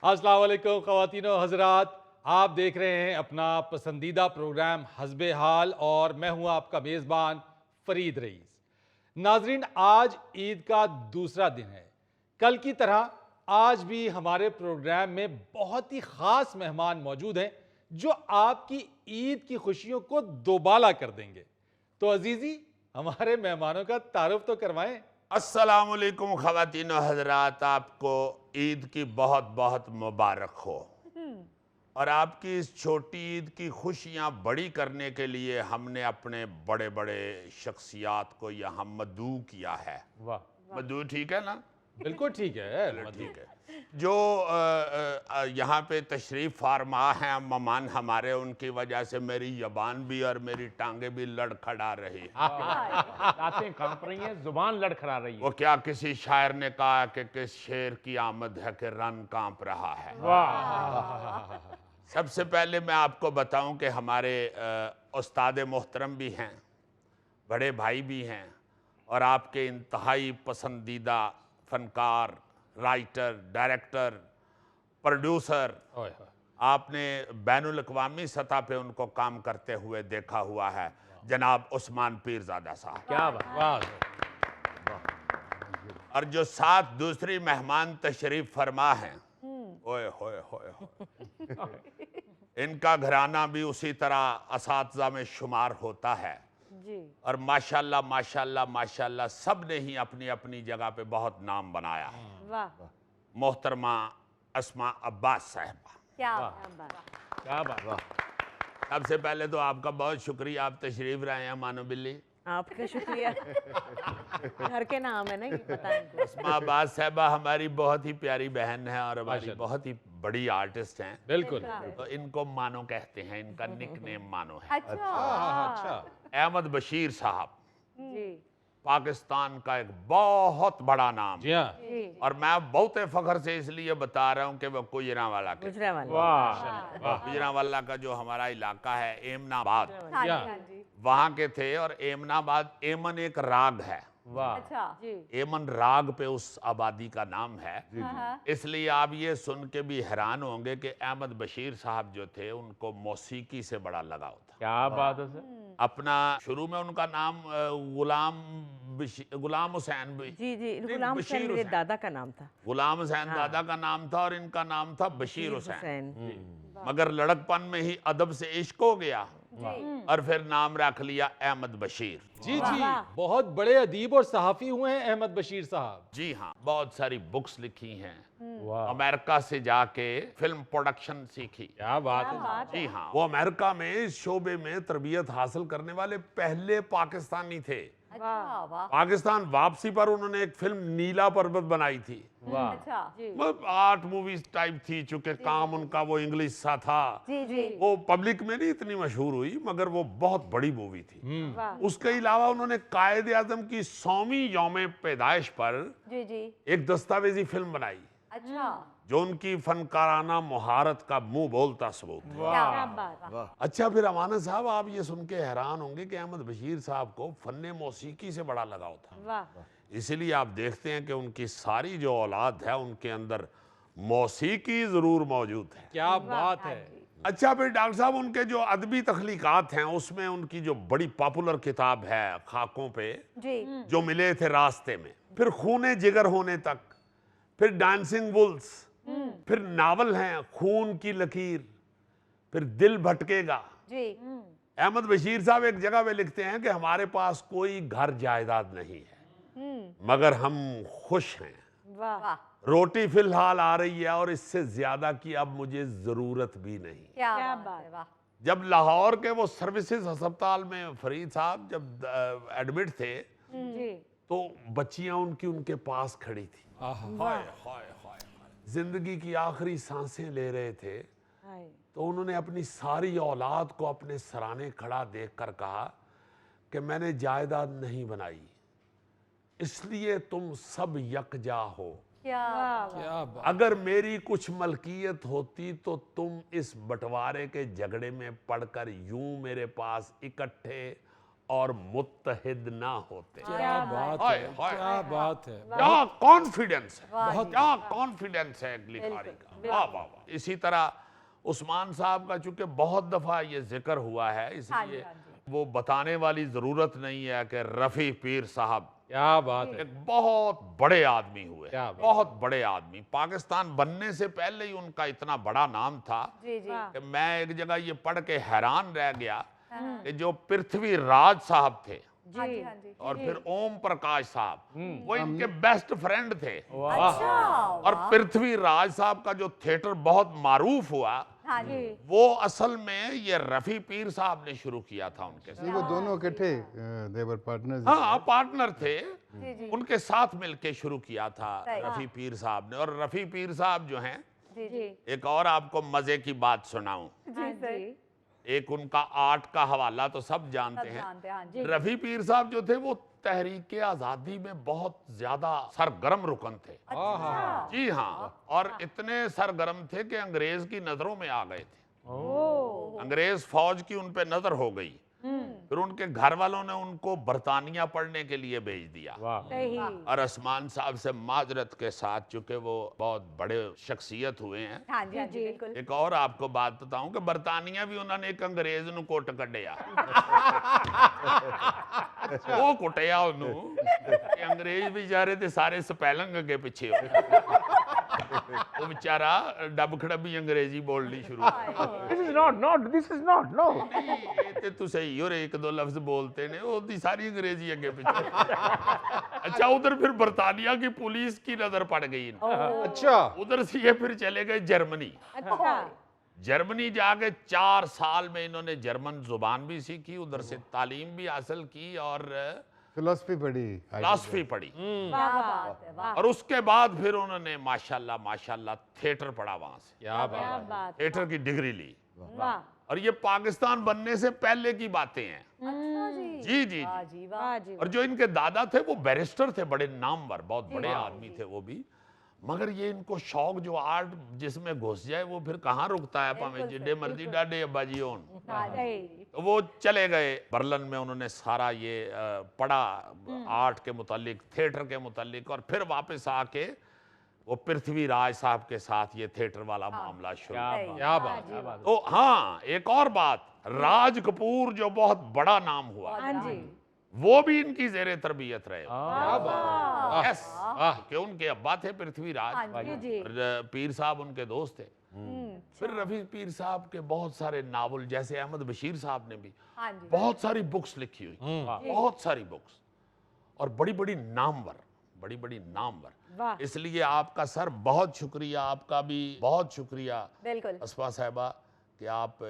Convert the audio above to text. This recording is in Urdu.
السلام علیکم خواتین و حضرات، آپ دیکھ رہے ہیں اپنا پسندیدہ پروگرام حسب حال اور میں ہوں آپ کا میزبان فرید رئیس۔ ناظرین، آج عید کا دوسرا دن ہے۔ کل کی طرح آج بھی ہمارے پروگرام میں بہت ہی خاص مہمان موجود ہیں جو آپ کی عید کی خوشیوں کو دوبالا کر دیں گے۔ تو عزیزی، ہمارے مہمانوں کا تعارف تو کروائیں۔ السلام علیکم خواتین و حضرات، آپ کو عید کی بہت بہت مبارک ہو، اور آپ کی اس چھوٹی عید کی خوشیاں بڑی کرنے کے لیے ہم نے اپنے بڑے بڑے شخصیات کو یہاں مدعو کیا ہے۔ واہ، مدعو ٹھیک ہے نا؟ بالکل ٹھیک ہے۔ ٹھیک ہے۔ جو یہاں پہ تشریف فرما ہیں مہمان ہمارے، ان کی وجہ سے میری زبان بھی اور میری ٹانگیں بھی لڑکھڑا رہی ہیں۔ راتیں کانپ رہی ہیں، زبان لڑکھڑا رہی ہے۔ وہ کیا کسی شاعر نے کہا کہ کس شعر کی آمد ہے کہ رن کانپ رہا ہے۔ سب سے پہلے میں آپ کو بتاؤں کہ ہمارے استاد محترم بھی ہیں، بڑے بھائی بھی ہیں، اور آپ کے انتہائی پسندیدہ فنکار، رائٹر، ڈائریکٹر، پروڈیوسر، آپ نے بین الاقوامی سطح پہ ان کو کام کرتے ہوئے دیکھا ہوا ہے، جناب عثمان پیرزادہ صاحب۔ کیا بات! اور جو ساتھ دوسری مہمان تشریف فرما ہیں، اوئے ہوئے ہوئے ہوئے، ان کا گھرانہ بھی اسی طرح اساتذہ میں شمار ہوتا ہے، اور ماشاءاللہ ماشاءاللہ ماشاءاللہ سب نے ہی اپنی اپنی جگہ پہ بہت نام بنایا ہے۔ محترمہ اسماء عباس صاحبہ، کیا بات! سب سے پہلے تو آپ کا بہت شکریہ، آپ تشریف رہے ہیں مانو بلی۔ آپ کا شکریہ، گھر کے نام ہے نا، یہ پتہ ہے۔ اسماء عباس صاحبہ ہماری بہت ہی پیاری بہن ہے اور ہماری بہت ہی بڑی آرٹسٹ ہیں۔ بالکل۔ تو ان کو مانو کہتے ہیں، ان کا نک نیم مانو ہے۔ اچھا۔ احمد بشیر صاحب جی پاکستان کا ایک بہت بڑا نام، جی ہاں، اور میں بہت فخر سے اس لیے بتا رہا ہوں کہ وہ گجرانوالہ کے، گجرا والا، واہ! گجرانوالہ کا جو ہمارا علاقہ ہے ایمن آباد، کیا وہاں کے تھے، اور ایمن آباد، ایمن ایک راگ ہے، واہ! جی ایمن راگ پہ اس آبادی کا نام ہے۔ اس لیے آپ یہ سن کے بھی حیران ہوں گے کہ احمد بشیر صاحب جو تھے ان کو موسیقی سے بڑا لگاؤ تھا۔ کیا بات ہے سر! اپنا شروع میں ان کا نام غلام حسین جی جی، غلام حسین میرے دادا کا نام تھا۔ غلام حسین دادا کا نام تھا، اور ان کا نام تھا بشیر حسین، حسین۔ مگر لڑکپن میں ہی ادب سے عشق ہو گیا، اور پھر نام رکھ لیا احمد بشیر۔ جی جی، بہت بڑے ادیب اور صحافی ہوئے ہیں احمد بشیر صاحب۔ جی ہاں، بہت ساری بکس لکھی ہیں، واہ! امریکہ سے جا کے فلم پروڈکشن سیکھی۔ کیا بات ہے۔ جی ہاں، وہ امریکہ میں اس شعبے میں تربیت حاصل کرنے والے پہلے پاکستانی تھے۔ پاکستان واپسی پر انہوں نے ایک فلم نیلا پربت بنائی تھی، واہ! آرٹ موویز ٹائپ تھی، چونکہ کام ان کا وہ انگلش سا تھا، وہ پبلک میں نہیں اتنی مشہور ہوئی، مگر وہ بہت بڑی مووی تھی۔ اس کے علاوہ انہوں نے قائد اعظم کی 100ویں یوم پیدائش پر ایک دستاویزی فلم بنائی، جو ان کی فنکارانہ مہارت کا منہ بولتا ثبوت ہے۔ اچھا، پھر امانت صاحب، آپ یہ سن کے حیران ہوں گے کہ احمد بشیر صاحب کو فن موسیقی سے بڑا لگاؤ تھا، اسی لیے آپ دیکھتے ہیں کہ ان کی ساری جو اولاد ہے ان کے اندر موسیقی ضرور موجود ہے۔ کیا بات ہے۔ اچھا، پھر ڈاکٹر صاحب ان کے جو ادبی تخلیقات ہیں اس میں ان کی جو بڑی پاپولر کتاب ہے خاکوں پہ جو ملے تھے راستے میں، پھر خون جگر ہونے تک، پھر ڈانسنگ وولز، پھر ناول ہیں خون کی لکیر، پھر دل بھٹکے گا۔ احمد بشیر صاحب ایک جگہ پہ لکھتے ہیں کہ ہمارے پاس کوئی گھر جائیداد نہیں ہے، مگر ہم خوش ہیں، روٹی فی الحال آ رہی ہے، اور اس سے زیادہ کی اب مجھے ضرورت بھی نہیں۔ جب لاہور کے وہ سروسز ہسپتال میں فرید صاحب جب ایڈمٹ تھے تو بچیاں ان کے پاس کھڑی تھی، زندگی کی آخری سانسیں لے رہے تھے، تو انہوں نے اپنی ساری اولاد کو اپنے سرانے کھڑا دیکھ کر کہا کہ میں نے جائیداد نہیں بنائی، اس لیے تم سب یکجا ہو، اگر میری کچھ ملکیت ہوتی تو تم اس بٹوارے کے جھگڑے میں پڑھ کر یوں میرے پاس اکٹھے اور متحد نہ ہوتے. کیا بات ہائے ہے، ہائے. کیا بات ہے. کیا کانفیڈنس ہے، کیا کانفیڈنس ہے ایک لکھاری کا. واہ واہ واہ. اسی طرح عثمان صاحب کا چونکہ بہت دفعہ یہ ذکر ہوا ہے، اس لیے وہ بتانے والی ضرورت نہیں ہے کہ رفیع پیر صاحب کیا بات ہے. ایک بہت بڑے آدمی ہوئے، کیا بات. بہت بڑے آدمی. پاکستان بننے سے پہلے ہی ان کا اتنا بڑا نام تھا کہ میں ایک جگہ یہ پڑھ کے حیران رہ گیا کہ جو پرتھوی راج صاحب تھے اور پھر اوم پرکاش صاحب، وہ ان کے بیسٹ فرینڈ تھے. اور پرتھوی راج صاحب کا جو تھیٹر بہت معروف ہوا، وہ اصل میں یہ رفیع پیر صاحب نے شروع کیا تھا ان کے ساتھ. وہ دونوں اکٹھے they were partners. ہاں پارٹنر تھے. ان کے ساتھ مل کے شروع کیا تھا رفیع پیر صاحب نے. اور رفیع پیر صاحب جو ہیں، ایک اور آپ کو مزے کی بات سناؤں. ایک ان کا آرٹ کا حوالہ تو سب جانتے ہیں. رفیع پیر صاحب جو تھے وہ تحریک آزادی میں بہت زیادہ سرگرم رکن تھے. جی ہاں. اور اتنے سرگرم تھے کہ انگریز کی نظروں میں آ گئے تھے. انگریز فوج کی ان پہ نظر ہو گئی. پھر ان کے گھر والوں نے ان کو برطانیہ پڑھنے کے لیے بھیج دیا. اور عثمان صاحب سے معذرت کے ساتھ، چونکہ وہ بہت بڑے شخصیت ہوئے ہیں، ایک اور آپ کو بات بتاؤں کہ برطانیہ بھی انہوں نے ایک انگریز نو کوٹ کڈیا. وہ کٹیا انہوں کہ انگریز بھی جا رہے تھے سارے سپیلنگ کے پیچھے ہو. وہ بیچارہ ڈب کھڑبی انگریزی بولنی شروع. This is not, this is not, no. تے تو صحیح اور ایک دو لفظ بولتے نے، وہ دی ساری انگریزی اگے پیچھے. اچھا ادھر پھر برطانیہ کی پولیس کی نظر پڑ گئی. اچھا. ادھر سے یہ پھر چلے گئے جرمنی. جرمنی جا کے 4 سال میں انہوں نے جرمن زبان بھی سیکھی، ادھر سے تعلیم بھی حاصل کی اور فلسفی پڑھی. اور اس کے بعد پھر انہوں نے ماشاءاللہ تھیٹر پڑھا وہاں سے. کیا بات. تھیٹر کی ڈگری لی. اور یہ پاکستان بننے سے پہلے کی باتیں ہیں. جی جی جی. اور جو ان کے دادا تھے وہ بیرسٹر تھے، بڑے نامور، بہت بڑے آدمی تھے وہ بھی. مگر یہ ان کو شوق جو آرٹ جس میں گھس جائے وہ پھر کہاں رکتا ہے. پاویں جڈے مرضی ڈاڈے ابا جی ہون. وہ چلے گئے برلن میں، انہوں نے سارا یہ پڑھا آرٹ کے متعلق، تھیٹر کے متعلق. اور پھر واپس آ کے وہ پرتھوی راج صاحب کے ساتھ یہ تھیٹر والا معاملہ شروع. کیا بات. تو ہاں ایک اور بات، راج کپور جو بہت بڑا نام ہوا، وہ بھی ان کی زیر تربیت رہے. یس. کہ ان کے ابا تھے پرتھوی راج، پیر صاحب ان کے دوست تھے. پھر رفیع پیر صاحب کے بہت سارے ناول، جیسے احمد بشیر صاحب نے بھی بہت ساری بکس لکھی ہوئی، بہت ساری بکس، اور بڑی بڑی نامور. اس لیے آپ کا سر بہت شکریہ، آپ کا بھی بہت شکریہ اسفا صاحبہ کہ آپ